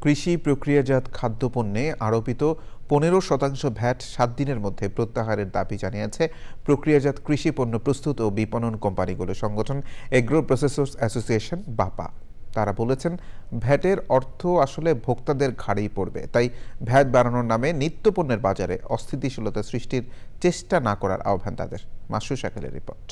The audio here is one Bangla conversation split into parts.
কৃষি প্রক্রিয়াজাত খাদ্যপণ্যে আরোপিত 15% ভ্যাট 7 দিনের মধ্যে প্রত্যাহারের দাবি জানিয়েছে প্রক্রিয়াজাত কৃষি পণ্য প্রস্তুত ও বিপণন কোম্পানিগুলো সংগঠন এগ্রো প্রসেসর্স অ্যাসোসিয়েশন বাপা। তারা বলেছেন, ভ্যাটের অর্থ আসলে ভোক্তাদের ঘাড়েই পড়বে, তাই ভ্যাট বাড়ানোর নামে নিত্যপণ্যের বাজারে অস্থিতিশীলতা সৃষ্টির চেষ্টা না করার আহ্বান তাদের। মাসরুর শাকিলের রিপোর্ট।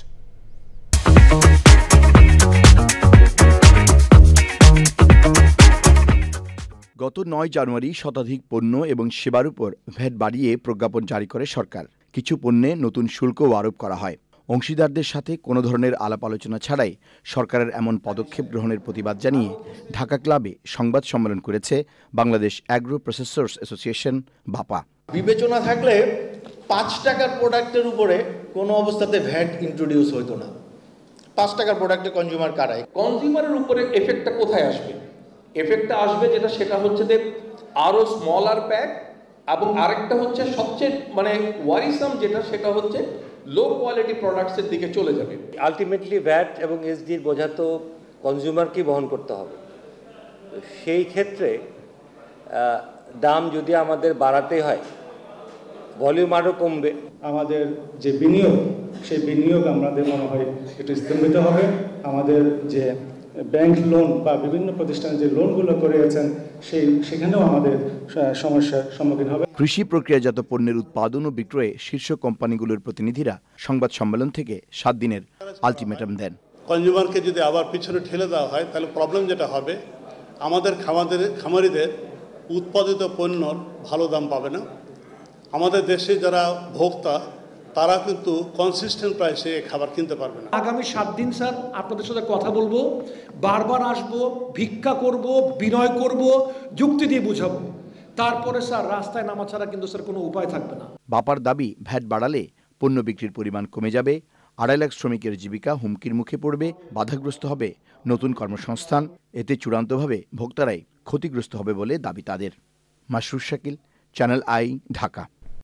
গত 9 জানুয়ারি শতাধিক পণ্য এবং সেবার উপর ভ্যাট বাড়িয়ে প্রজ্ঞাপন জারি করে সরকার। কিছু পণ্যে নতুন শুল্কও আরোপ করা হয়। অংশীদারদের সাথে কোনো ধরনের আলাপ আলোচনা ছাড়াই সরকারের এমন পদক্ষেপ গ্রহণের প্রতিবাদ জানিয়ে ঢাকা ক্লাবে সংবাদ সম্মেলন করেছে বাংলাদেশ অ্যাগ্রো প্রসেসর্স অ্যাসোসিয়েশন বাপা। বিবেচনা থাকলে 5 টাকার প্রোডাক্টের উপরে কোনো অবস্থাতে ভ্যাট ইন্ট্রোডিউস হইতো না। 5 টাকার প্রোডাক্টে কনজিউমার কারাই, কনজিউমারের উপরে এফেক্টটা কোথায় আসবে? এফেক্টটা আসবে সেটা হচ্ছে যে আরো স্মলার প্যাক, এবং আরেকটা হচ্ছে সবচেয়ে ওয়ারিসাম সেটা হচ্ছে লো কোয়ালিটি প্রোডাক্টসের দিকে চলে যাবে। আলটিমেটলি ভ্যাট এবং এসডির বোঝা তো কনজিউমারকেই বহন করতে হবে। সেই ক্ষেত্রে দাম যদি আমাদের বাড়াতে হয়, ভলিউম আরও কমবে। আমাদের যে বিনিয়োগ, সেই বিনিয়োগ আমাদের মনে হয় একটু স্তম্ভিত হবে। আমাদের যে ব্যাংক লোন বা বিভিন্ন প্রতিষ্ঠানে যে লোনগুলো করেছেন সেখানেও আমাদের সমস্যার সম্মুখীন হবে। কৃষি প্রক্রিয়াজাত পণ্যের উৎপাদন ও বিক্রয়ে শীর্ষ কোম্পানিগুলোর প্রতিনিধিরা সংবাদ সম্মেলন থেকে 7 দিনের আলটিমেটাম দেন। কনজিউমারকে যদি আবার পিছনে ঠেলে দেওয়া হয়, তাহলে প্রবলেম যেটা হবে, আমাদের খামারিদের উৎপাদিত পণ্যর ভালো দাম পাবে না। আমাদের দেশে যারা ভোক্তা তারা কিন্তু কনসিস্টেন্ট প্রাইসে খাবার কিনতে পারবে না। আগামী 7 দিন স্যার আপনাদের সাথে কথা বলবো, বারবার আসবো, ভিক্ষা করব, বিনয় করব, যুক্তি দিয়ে বুঝাবো। তারপরে স্যার রাস্তায় নামা ছাড়া কিন্তু স্যার কোনো উপায় থাকবে না। বাপার দাবি, ভ্যাট বাড়ালে পণ্য বিক্রির পরিমাণ কমে যাবে, 2.5 লাখ শ্রমিকের জীবিকা হুমকির মুখে পড়বে, বাধাগ্রস্ত হবে নতুন কর্মসংস্থান, এতে চূড়ান্তভাবে ভোক্তারাই ক্ষতিগ্রস্ত হবে বলে দাবি তাদের। Masrur Shakil, channel I, Dhaka.